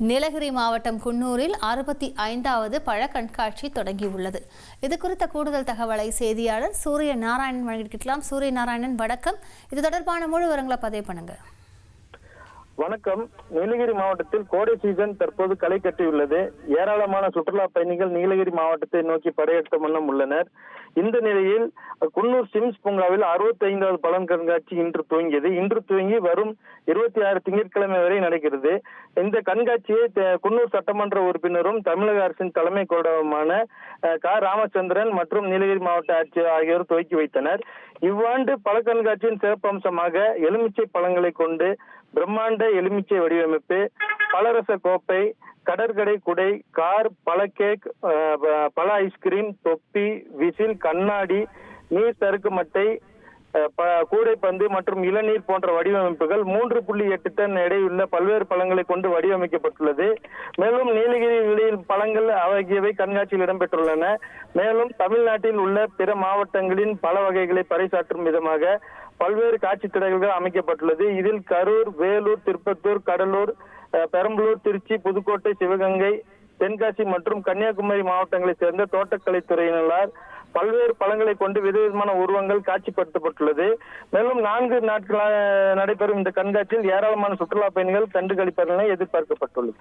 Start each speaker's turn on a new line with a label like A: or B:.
A: நீலகிரி மாவட்டம் குன்னூரில் 65வது பழ கண்காட்சி தொடங்கியுள்ளது. இது குறித்த கூடுதல் தகவலை செய்தியாளர் சூரிய நாராயணன் வழங்கியிருக்கலாம். சூரிய நாராயணன், வணக்கம். இது தொடர்பான முழு விவரங்களை பதிவு பண்ணுங்க.
B: வணக்கம். நீலகிரி மாவட்டத்தில் கோடை சீசன் தற்போது களை கட்டியுள்ளது. ஏராளமான சுற்றுலா பயணிகள் நீலகிரி மாவட்டத்தை நோக்கி படையெடுத்த வண்ணம் உள்ளனர். இந்த நிலையில் குன்னூர் சிம்ஸ் பூங்காவில் 65வது பழம் கண்காட்சி இன்று துவங்கியது. இன்று துவங்கி வரும் 26 திங்கட்கிழமை வரை நடக்கிறது. இந்த கண்காட்சியை குன்னூர் சட்டமன்ற உறுப்பினரும் தமிழக அரசின் தலைமை கொறடாவுமான ராமச்சந்திரன் மற்றும் நீலகிரி மாவட்ட ஆட்சியர் ஆகியோர் துவக்கி வைத்தனர். இவ்வாண்டு பழ கண்காட்சியின் சிறப்பம்சமாக எலுமிச்சை பழங்களை கொண்டு பிரம்மாண்ட எலுமிச்சை வடிவமைப்பு, பலரச கோப்பை, கடற்கடை குடை, கார், பழ கேக், பழ ஐஸ்கிரீம், தொப்பி, விசில், கண்ணாடி, நீர் சறுக்கு மட்டை, கூடைப்பந்து மற்றும் இளநீர் போன்ற வடிவமைப்புகள் 3.8 டன் எடையுள்ள பல்வேறு பழங்களை கொண்டு வடிவமைக்கப்பட்டுள்ளது. மேலும் நீலகிரி பழங்கள் ஆகியவை கண்காட்சியில் இடம்பெற்றுள்ளன. மேலும் தமிழ்நாட்டில் உள்ள பிற மாவட்டங்களின் பல வகைகளை பறைசாற்றும் விதமாக பல்வேறு காட்சி திடல்கள் அமைக்கப்பட்டுள்ளது. இதில் கரூர், வேலூர், திருப்பத்தூர், கடலூர், பெரம்பலூர், திருச்சி, புதுக்கோட்டை, சிவகங்கை, தென்காசி மற்றும் கன்னியாகுமரி மாவட்டங்களைச் சேர்ந்த தோட்டக்கலைத்துறையினரால் பல்வேறு பழங்களை கொண்டு விதவிதமான உருவங்கள் காட்சிப்படுத்தப்பட்டுள்ளது. மேலும் 4 நாட்களாக நடைபெறும் இந்த கண்காட்சியில் ஏராளமான சுற்றுலா பயணிகள் கண்டுகளிப்பார்கள் என எதிர்பார்க்கப்பட்டுள்ளது.